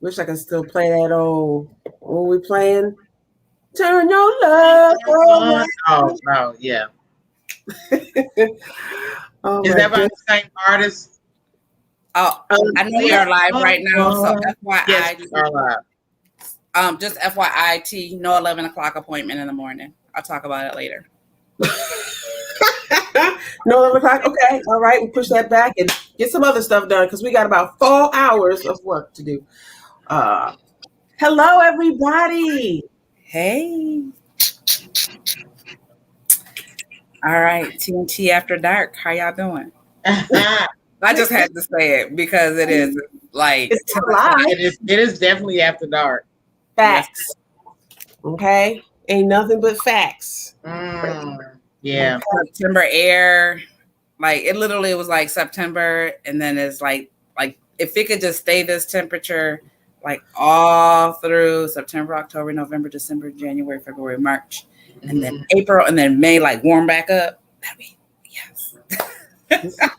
Wish I could still play that old. What we playing? Turn your love on. Oh, yeah. Oh Is my that by goodness. the same artist? Oh, I know we are live right now, so FYI. Yes, we are live. Just FYI, no 11 o'clock appointment in the morning. I'll talk about it later. No 11 o'clock. Okay, all right. We push that back and get some other stuff done because we got about 4 hours of work to do. Hello, everybody. Hey. All right, TNT After Dark. How y'all doing? I just had to say it because it is like It's live. It is definitely after dark. Facts. Okay, ain't nothing but facts. Yeah. September air, like it literally was like September, and then it's like if it could just stay this temperature like all through September, October, November, December, January, February, March, and then April, and then May, like warm back up. That'd be yes.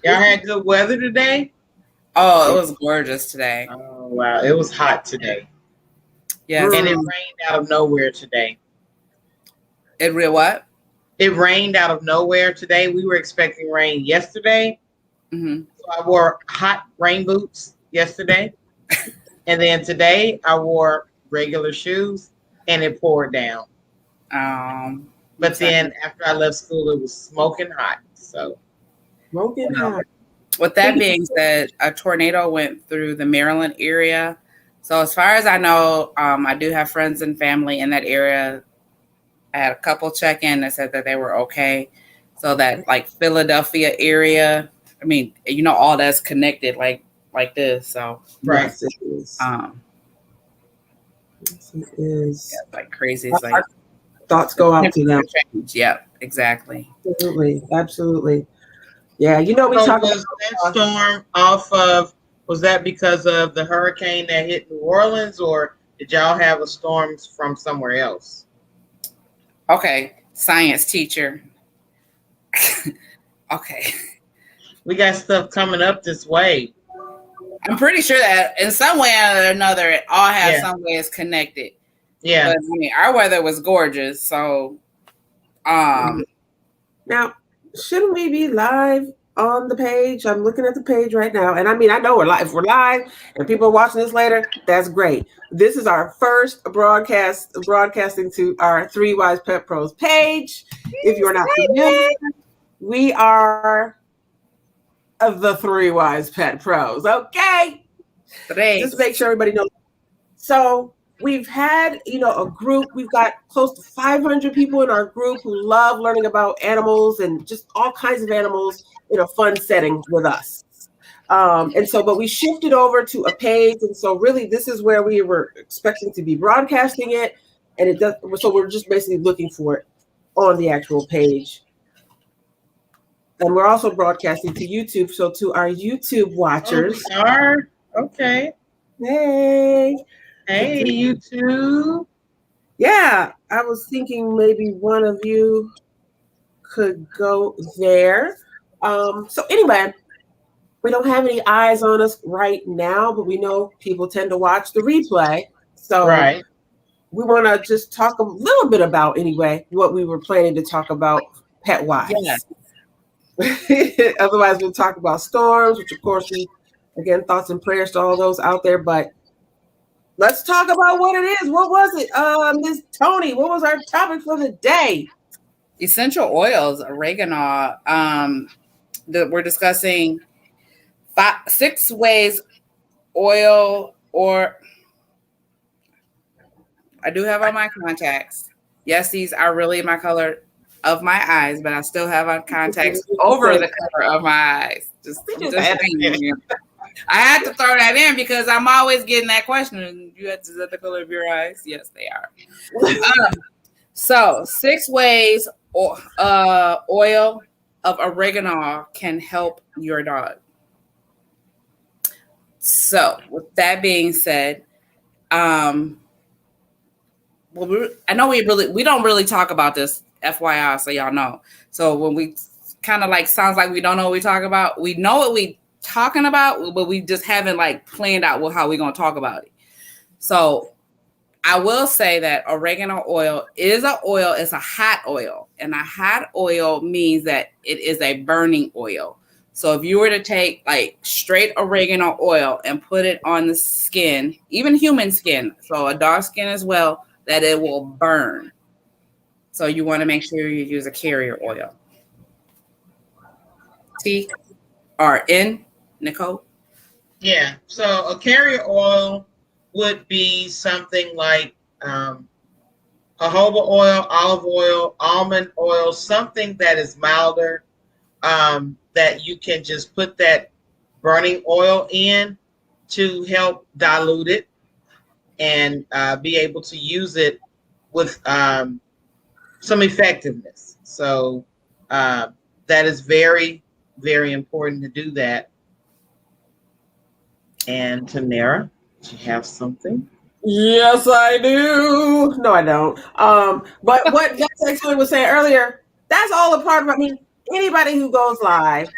Y'all had good weather today? Oh, it was gorgeous today. Oh wow, it was hot today. Yeah, and it rained out of nowhere today. It real what? It rained out of nowhere today. We were expecting rain yesterday. Mm-hmm. So I wore hot rain boots yesterday. And then today I wore regular shoes and it poured down. But then after I left school, it was smoking hot. So smoking hot. With that being said, a tornado went through the Maryland area. So as far as I know, I do have friends and family in that area. I had a couple check in that said that they were okay. So that like Philadelphia area, I mean, you know, all that's connected like this. So right. Yes, it is. Yes, it is. Yeah, like crazy. It's like thoughts go out to them. Yeah, exactly. Absolutely. Yeah, you know, we talk about that storm off of, was that because of the hurricane that hit New Orleans, or did y'all have a storms from somewhere else? Okay, science teacher. Okay. We got stuff coming up this way. I'm pretty sure that in some way or another, it all has some ways connected. Yeah. But I mean, our weather was gorgeous. So, now, shouldn't we be live on the page? I'm looking at the page right now. And I mean, I know we're live. If we're live and people are watching this later, that's great. This is our first broadcasting to our Three Wise Pet Pros page. If you're not familiar, we are the Three Wise Pet Pros. Okay. Just make sure everybody knows. So we've had, a group. We've got close to 500 people in our group who love learning about animals and just all kinds of animals in a fun setting with us. But we shifted over to a page. And so really, this is where we were expecting to be broadcasting it. And it does. So we're just basically looking for it on the actual page. And we're also broadcasting to YouTube. So to our YouTube watchers. Oh, we are? Okay. Hey, YouTube. Yeah, I was thinking maybe one of you could go there. So anyway, we don't have any eyes on us right now, but we know people tend to watch the replay. So we want to just talk a little bit about, anyway, what we were planning to talk about pet-wise. Yes. Otherwise, we'll talk about storms, which, of course, again, thoughts and prayers to all those out there. But let's talk about what it is. What was it, Ms. Tony? What was our topic for the day? Essential oils, oregano. We're discussing 6 ways oil, or I do have on my contacts. Yes, these are really my color of my eyes, but I still have on contacts over the color of my eyes. I had to throw that in because I'm always getting that question. Is that the color of your eyes? Yes, they are. So 6 ways oil of oregano can help your dog. So with that being said, I know we don't really talk about this, FYI, so y'all know. So when we kind of like sounds like we don't know what we talk about, we know what we talking about, but we just haven't like planned out how we're gonna talk about it. So I will say that oregano oil is a oil. It's a hot oil. And a hot oil means that it is a burning oil. So if you were to take like straight oregano oil and put it on the skin, even human skin, so a dog skin as well, that it will burn. So you want to make sure you use a carrier oil. T-R-N, Nicole? Yeah. So a carrier oil would be something like jojoba oil, olive oil, almond oil, something that is milder, that you can just put that burning oil in to help dilute it and be able to use it with some effectiveness. So that is very, very important to do that. And Tamara, do you have something? Yes, I do. No, I don't. But what Dr. Actually was saying earlier, that's all a part of. I mean, anybody who goes live,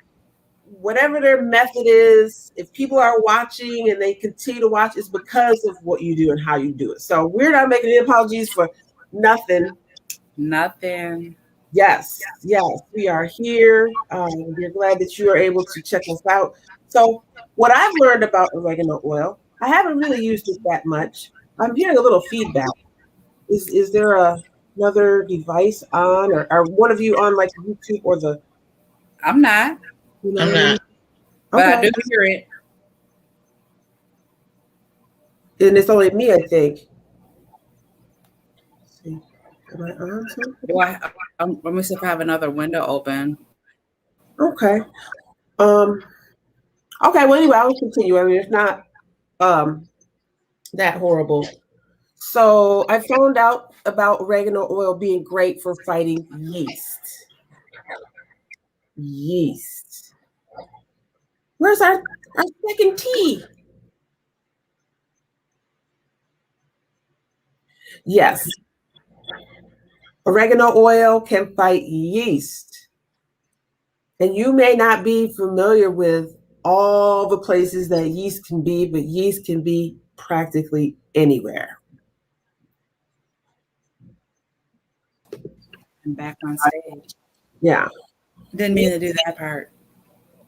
whatever their method is, if people are watching and they continue to watch, it's because of what you do and how you do it. So we're not making any apologies for nothing. Nothing. Yes, we are here. We're glad that you are able to check us out. So, what I've learned about oregano oil, I haven't really used it that much. I'm hearing a little feedback. Is there another device on, or are one of you on like YouTube or the? I'm not. You know I'm what I mean? not. But Okay. I do hear it. And it's only me, I think. Let's see. Am I on something? Let me see if I have another window open. Okay. Okay. Well, anyway, I will continue. I mean, it's not that horrible. So I found out about oregano oil being great for fighting yeast. Yeast. Where's our second T? Yes. Oregano oil can fight yeast. And you may not be familiar with all the places that yeast can be, but yeast can be practically anywhere. I'm back on stage. Yeah. Didn't mean to do that part.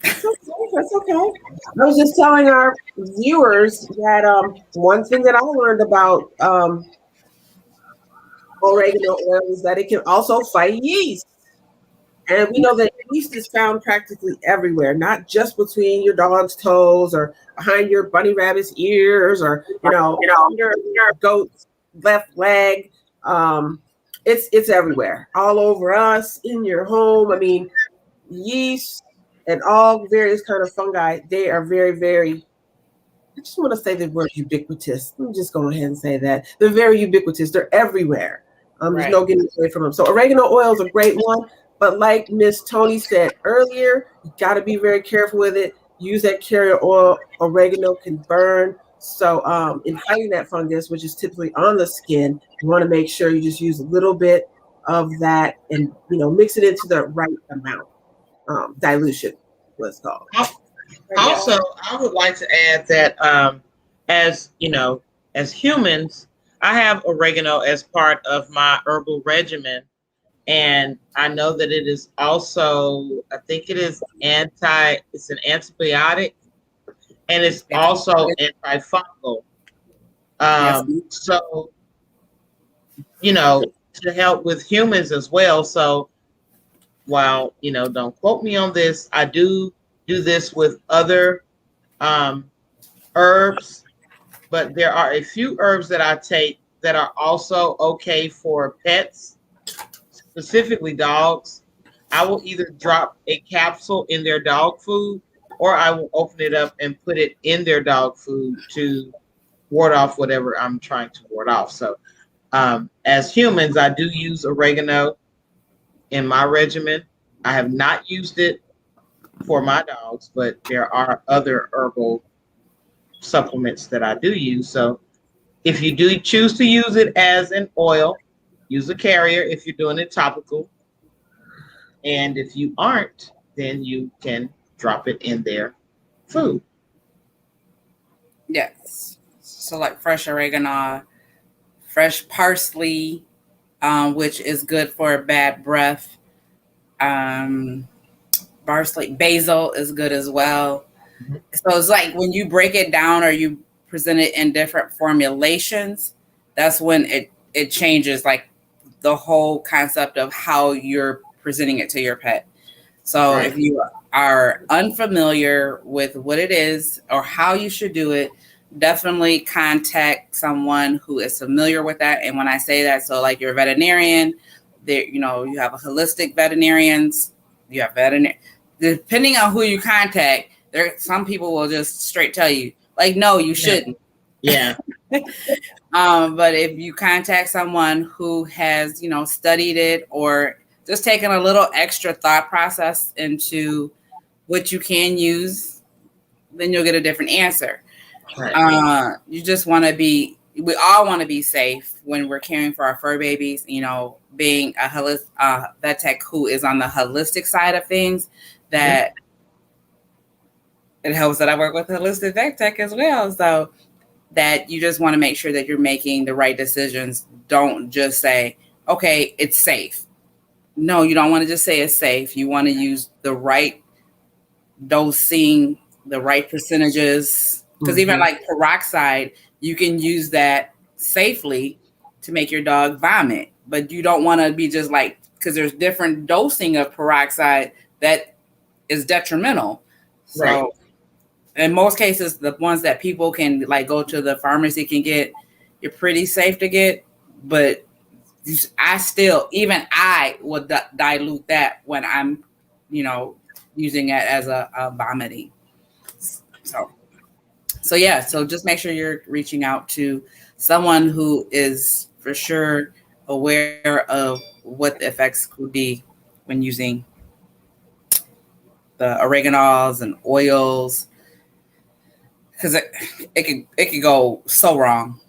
That's okay. I was just telling our viewers that one thing that I learned about oregano oil is that it can also fight yeast. And we know that yeast is found practically everywhere, not just between your dog's toes or behind your bunny rabbit's ears or under your goat's left leg. It's everywhere, all over us, in your home. I mean, yeast and all various kind of fungi, they are very, very. I just want to say the word ubiquitous. Let me just go ahead and say that they're very ubiquitous. They're everywhere. There's no getting away from them. So oregano oil is a great one. But like Miss Tony said earlier, you got to be very careful with it. Use that carrier oil. Oregano can burn. So in fighting that fungus, which is typically on the skin, you want to make sure you just use a little bit of that and mix it into the right amount. Dilution, what's called. Also, I would like to add that as humans, I have oregano as part of my herbal regimen. And I know that it is also, I think it is it's an antibiotic, and it's also antifungal. So, to help with humans as well. So while, don't quote me on this, I do this with other herbs, but there are a few herbs that I take that are also okay for pets, specifically dogs. I will either drop a capsule in their dog food, or I will open it up and put it in their dog food to ward off whatever I'm trying to ward off. So as humans, I do use oregano in my regimen. I have not used it for my dogs, but there are other herbal supplements that I do use. So if you do choose to use it as an oil, use a carrier if you're doing it topical. And if you aren't, then you can drop it in their food. Yes. So like fresh oregano, fresh parsley, which is good for bad breath. Parsley, basil is good as well. So it's like when you break it down or you present it in different formulations, that's when it changes like the whole concept of how you're presenting it to your pet. So Right. if you are unfamiliar with what it is or how you should do it, definitely contact someone who is familiar with that. And when I say that, so like your veterinarian, there, you know, you have a holistic veterinarians, you have veterinarian, depending on who you contact, there some people will just straight tell you, like, no, you shouldn't. Yeah. But if you contact someone who has, you know, studied it or just taken a little extra thought process into what you can use, then you'll get a different answer. Right. You just want to be, we all want to be safe when we're caring for our fur babies. You know, being a vet tech who is on the holistic side of things, that it helps that I work with a holistic vet tech as well. So that you just want to make sure that you're making the right decisions. Don't just say, okay, it's safe. No, you don't want to just say it's safe. You want to use the right dosing, the right percentages. Because even like peroxide, you can use that safely to make your dog vomit. But you don't want to be just like, because there's different dosing of peroxide that is detrimental. So Right. in most cases, the ones that people can like go to the pharmacy can get, you're pretty safe to get. But I would dilute that when I'm, you know, using it as a vomiting. So yeah, so just make sure you're reaching out to someone who is for sure aware of what the effects could be when using the oreganols and oils, because it could go so wrong.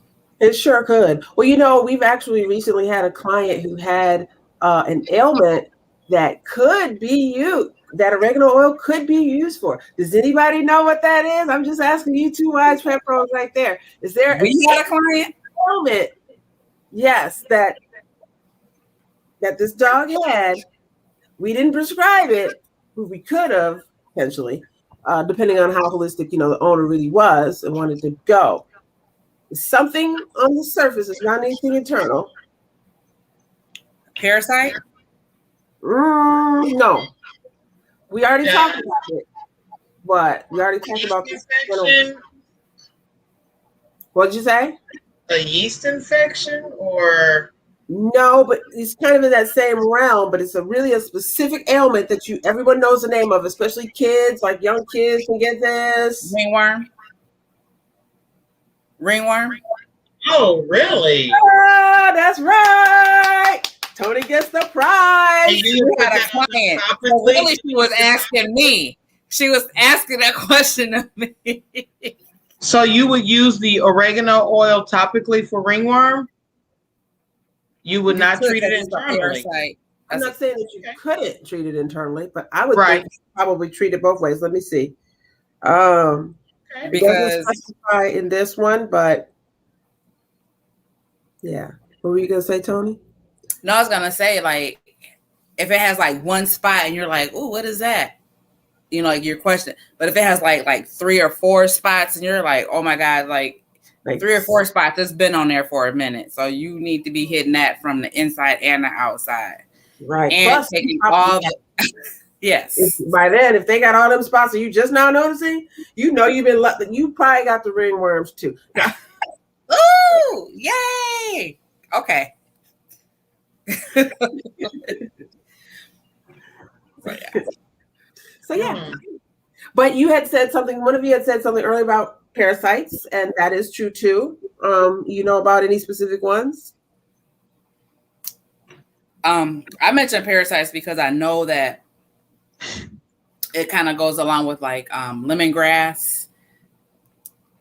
It sure could. Well, you know, we've actually recently had a client who had an ailment that could be used, that oregano oil could be used for. Does anybody know what that is? I'm just asking you two wise pet pros right there. Is there We had a client ailment? Yes, that this dog had. We didn't prescribe it, but we could have potentially, depending on how holistic, you know, the owner really was and wanted to go. Something on the surface. It's not anything internal. parasite. No, we already talked about it. What? We already talked about this. Infection, What did you say? a yeast infection, or No, but it's kind of in that same realm. But it's really a specific ailment that everyone knows the name of, especially kids. Like young kids can get this. Ringworm. oh, really? Ah, that's right. Tony gets the prize. You had a client. So really, she was asking me. She was asking that question of me. So you would use the oregano oil topically for ringworm? You would not treat it internally. I'm not saying that you couldn't treat it internally, but I would Right. think probably treat it both ways. Let me see. Because doesn't specify in this one, but yeah. What were you gonna say, Tony? No, I was gonna say, like, if it has like one spot and you're like, "Oh, what is that?" You know, like your question. But if it has like 3 or 4 spots and you're like, "Oh my God," like 3 or 4 spots, it's been on there for a minute. So you need to be hitting that from the inside and the outside. Right. And Plus, taking all the yes. By then, if they got all them spots and you just now noticing, you know you've been you probably got the ringworms too. Ooh, yay! Okay. So yeah. But you had said something. One of you had said something earlier about parasites, and that is true too. You know about any specific ones? I mentioned parasites because I know that it kind of goes along with like lemongrass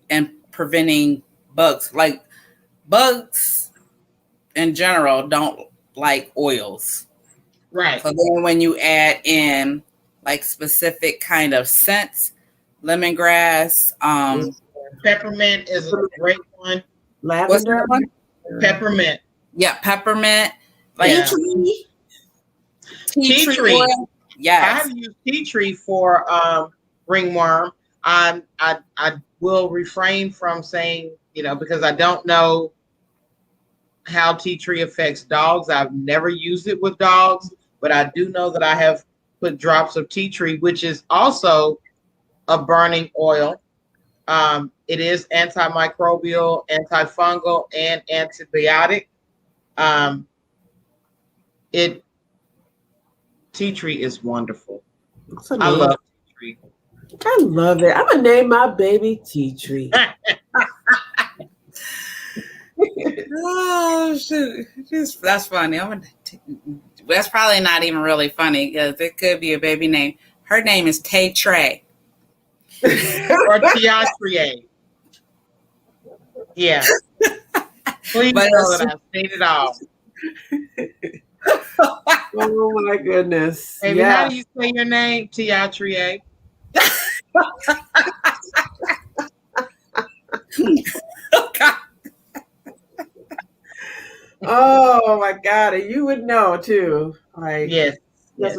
and preventing bugs. Like bugs in general don't like oils. Right. So then when you add in like specific kind of scents, lemongrass, Peppermint is a great one. Lavender. Peppermint. Yeah, peppermint. Like Yeah. tea tree oil. Yes. I have used tea tree for ringworm. I will refrain from saying, because I don't know how tea tree affects dogs. I've never used it with dogs, but I do know that I have put drops of tea tree, which is also a burning oil. It is antimicrobial, antifungal, and antibiotic. Tea tree is wonderful. I love tea tree. I love it. I'm gonna name my baby Tea Tree. Oh shoot! That's funny. That's probably not even really funny because it could be a baby name. Her name is Tay Trey. Or Tiatrie. Yeah. Please know that I've seen it all. Oh my goodness. Baby, how do you say your name? Tiatrie. Oh my God. And you would know too. Like, yes. Yes.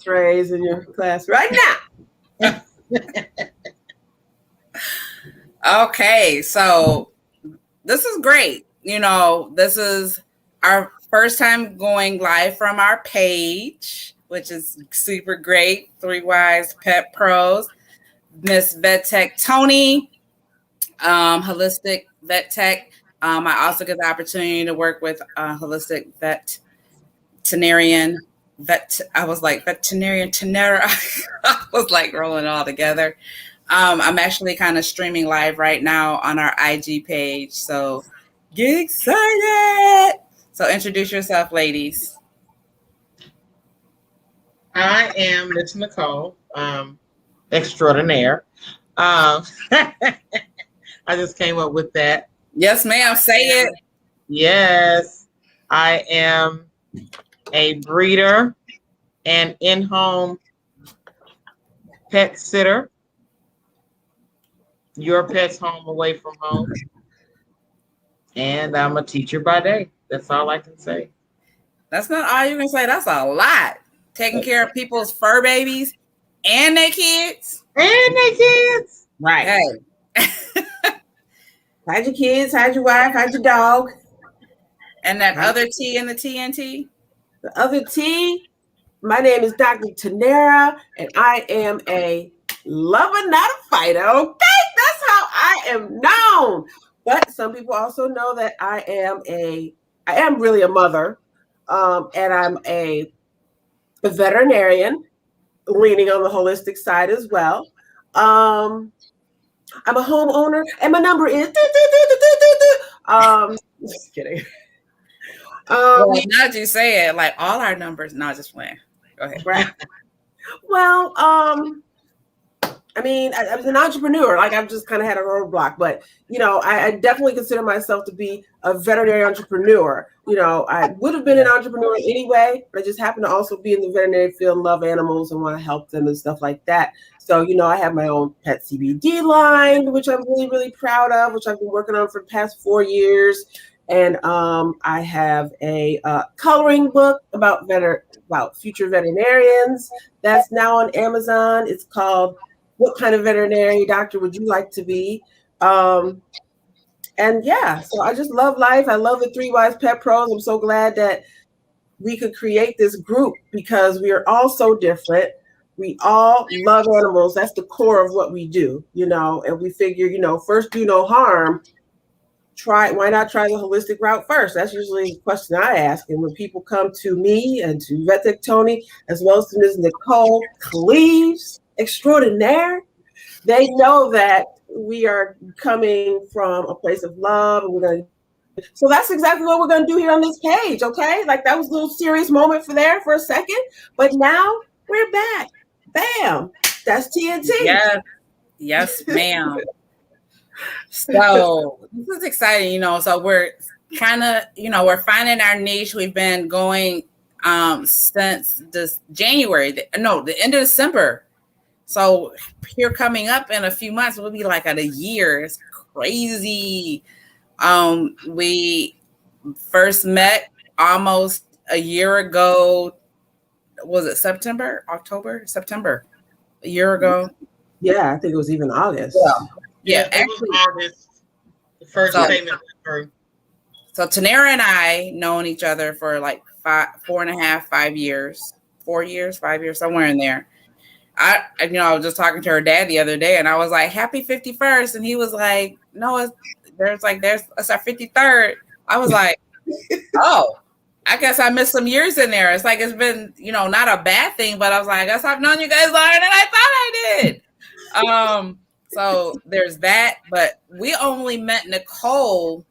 Rays in your class right now. Okay, so this is great. This is our first time going live from our page, which is super great. 3 Wise Pet Pros, Miss Vet Tech Tony, Holistic Vet Tech. I also get the opportunity to work with Holistic Veterinarian. I was like veterinarian Tenera. I was like rolling it all together. I'm actually kind of streaming live right now on our IG page. So get excited. So introduce yourself, ladies. I am Miss Nicole, extraordinaire. I just came up with that. Yes, ma'am. Say it. Yes. I am a breeder and in-home pet sitter. Your pet's home away from home. And I'm a teacher by day. That's all I can say. That's not all you can say. That's a lot. Taking care of people's fur babies and their kids. Right. Hey. Hide your kids, hide your wife, hide your dog. And that other T in the TNT? The other T, my name is Dr. Tenera, and I am a lover, not a fighter. Okay, that's how I am known. But some people also know that I am really a mother, and I'm a veterinarian, leaning on the holistic side as well. I'm a homeowner, and my number is just kidding. Well, now that you say it, like all our numbers, not just playing. Go ahead. Right. Well, I mean, I was an entrepreneur. Like, I've just kind of had a roadblock, but I definitely consider myself to be a veterinary entrepreneur. I would have been an entrepreneur anyway, but I just happen to also be in the veterinary field and love animals and want to help them and stuff like that. So, I have my own pet CBD line, which I'm really, really proud of, which I've been working on for the past 4 years. And I have a coloring book about future veterinarians that's now on Amazon. It's called What Kind of Veterinary Doctor Would You Like to Be? And yeah, so I just love life. I love the 3 Wise Pet Pros. I'm so glad that we could create this group because we are all so different. We all love animals. That's the core of what we do, and we figure, first do no harm. Why not try the holistic route first? That's usually the question I ask. And when people come to me and to Vet Tech Tony, as well as to Ms. Nicole Cleaves, extraordinaire, they know that we are coming from a place of love, and so that's exactly what we're going to do here on this page, okay? Like, that was a little serious moment for a second, but now we're back. Bam! That's TNT. Yes, ma'am. So this is exciting, so we're kind of, we're finding our niche. We've been going since this January, the end of December. So here coming up in a few months, we'll be like at a year. It's crazy. We first met almost a year ago. Was it September, October, September? A year ago. Yeah, I think it was even August. Yeah, it was August. The first payment went through. So Tanera and I known each other for like 5 years, 5 years, somewhere in there. I was just talking to her dad the other day, and I was like, "Happy 51st," and he was like, "No, it's our 53rd." I was like, "Oh, I guess I missed some years in there." It's like it's been, not a bad thing, but I was like, "I guess I've known you guys longer than I thought I did." So there's that, but we only met Nicole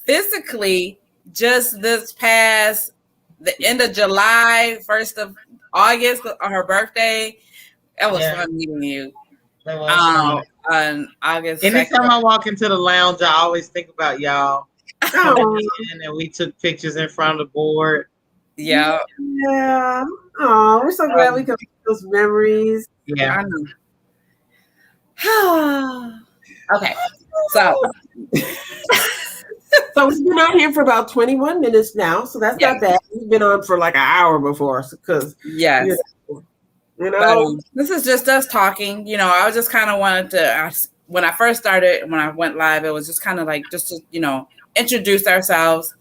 physically just this past the end of July, 1st of August on her birthday. It was fun meeting you. That was fun. On August 2nd. Anytime I walk into the lounge, I always think about y'all. And we took pictures in front of the board. Yeah. Yeah. Oh, we're so glad we could make those memories. Yeah. Okay. So we've been on here for about 21 minutes now, so that's not bad. We've been on for like an hour before, because this is just us talking. I was just kind of wanted to. When I first started, when I went live, it was just kind of like just to introduce ourselves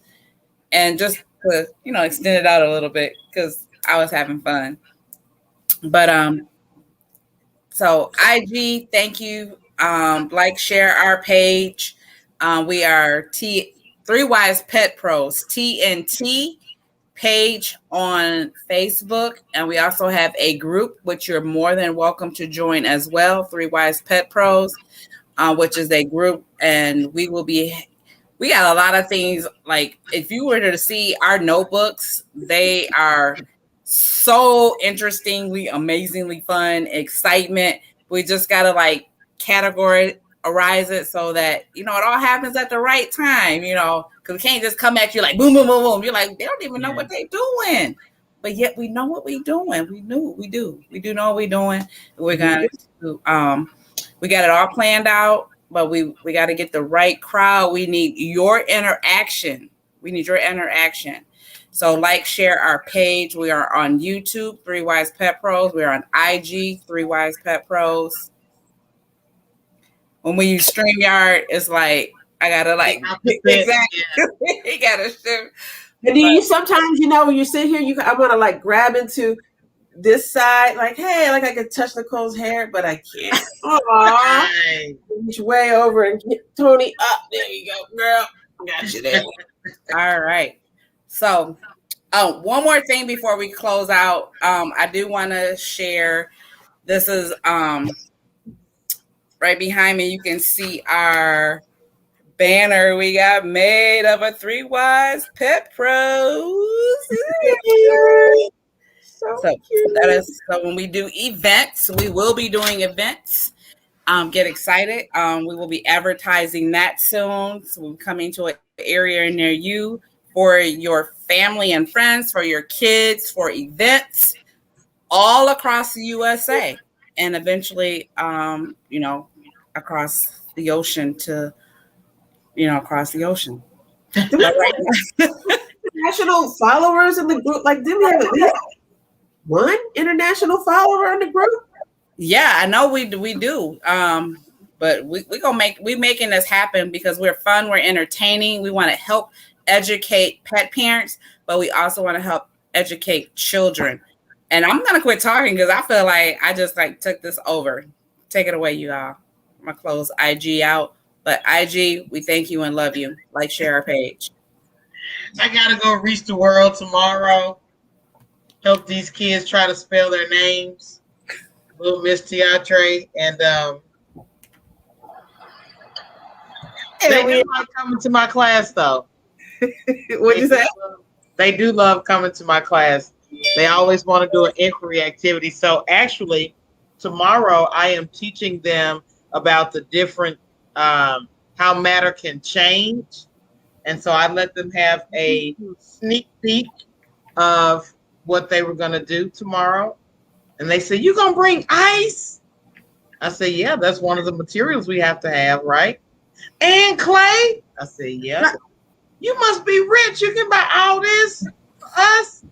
and just to extend it out a little bit because I was having fun. But so IG, thank you. Like, share our page. We are Three Wise Pet Pros, TNT page on Facebook. And we also have a group, which you're more than welcome to join as well. Three Wise Pet Pros, which is a group. And we got a lot of things. Like, if you were to see our notebooks, they are so interestingly, amazingly fun, excitement. We just got to categorize it so that, it all happens at the right time, because we can't just come at you like boom, boom, boom, boom. You're like, they don't even know what they're doing. But yet we know what we're doing. We do know what we're doing. We're going to, we got it all planned out, but we got to get the right crowd. We need your interaction. So share our page. We are on YouTube, Three Wise Pet Pros. We are on IG, Three Wise Pet Pros. When we use StreamYard, it's like, I got to exactly. You got to shift. And you sometimes, when you sit here, I want to grab into this side, hey, I could touch Nicole's hair, but I can't. Aww. Reach way over and get Tony up. There you go, girl. Got you there. All right. So, one more thing before we close out. I do want to share. This is right behind me. You can see our banner we got made of a Three Wise Pet Pros. So that is so when we do events, we will be doing events. Get excited. We will be advertising that soon. So we're coming to an area near you for your family and friends, for your kids, for events all across the USA, and eventually, across the ocean to, across the ocean. International followers in the group, did we have at least one international follower in the group? Yeah, I know we do. But we making this happen because we're fun, we're entertaining. We want to help educate pet parents, but we also want to help educate children. And I'm gonna quit talking because I feel like I just took this over. Take it away, you all. I'm gonna close IG out. But IG, we thank you and love you. Share our page. I gotta go reach the world tomorrow. Help these kids try to spell their names. Little Miss Teatre and they do like coming to my class though. What'd you say? They do love coming to my class. They always want to do an inquiry activity. So actually, tomorrow I am teaching them about the different how matter can change. And so I let them have a sneak peek of what they were going to do tomorrow. And they said, "You going to bring ice?" I said, "Yeah, that's one of the materials we have to have, right?" And clay? I said, yeah. You must be rich. You can buy all this for us.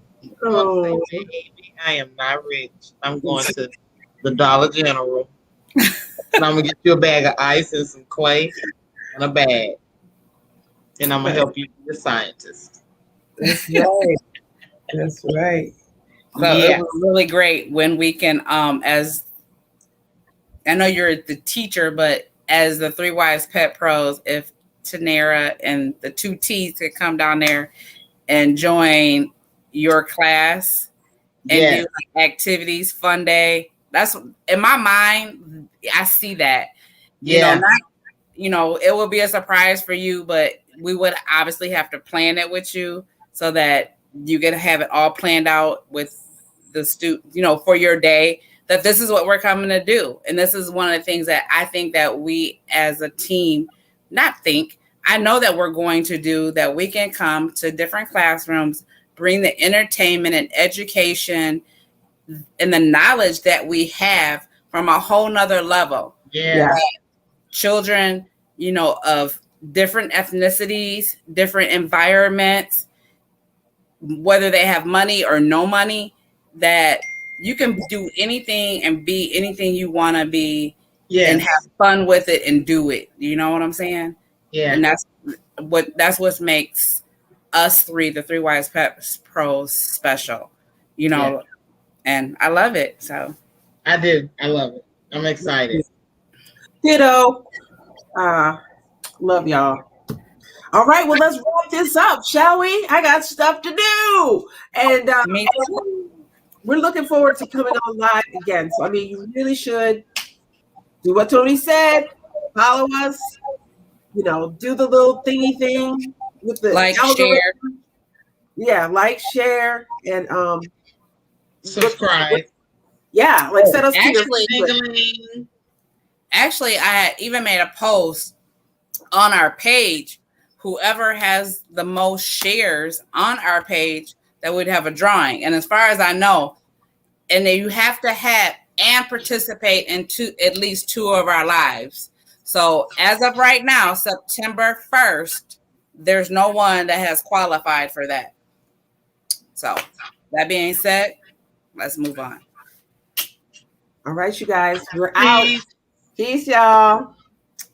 Oh. Baby, I am not rich. I'm going to the Dollar General. And I'm going to get you a bag of ice and some clay and a bag. And I'm going to help you be a scientist. That's right. That's right. So it was really great when we can, as I know you're the teacher, but as the Three Wise Pet Pros, if Tanera and the two T's could come down there and join your class and do like activities, fun day. That's in my mind. I see that. You know, not, you know, it will be a surprise for you, but we would obviously have to plan it with you so that you can have it all planned out with the student, you know, for your day, that this is what we're coming to do. And this is one of the things that I think that we as a team, I know that we're going to do, that we can come to different classrooms, bring the entertainment and education and the knowledge that we have from a whole nother level. Yeah. Children, you know, of different ethnicities, different environments, whether they have money or no money, that you can do anything and be anything you want to be and have fun with it and do it. You know what I'm saying? Yeah. And that's what makes us the Three Wise Pet Pros special, you know, and I love it. So I do. I love it. I'm excited. Ditto. Love y'all. All right, well, let's wrap this up, shall we? I got stuff to do. And we're looking forward to coming on live again. So, I mean, you really should do what Tony said. Follow us. You know, do the little thingy thing with the like, algorithm. share. Yeah, like, share, and subscribe. Yeah, like set us Actually, I had even made a post on our page. Whoever has the most shares on our page, that would have a drawing. And as far as I know, and then you have to have and participate in at least 2 of our lives. So as of right now, September 1st, there's no one that has qualified for that. So that being said, let's move on. All right, you guys, we're out. Peace, y'all.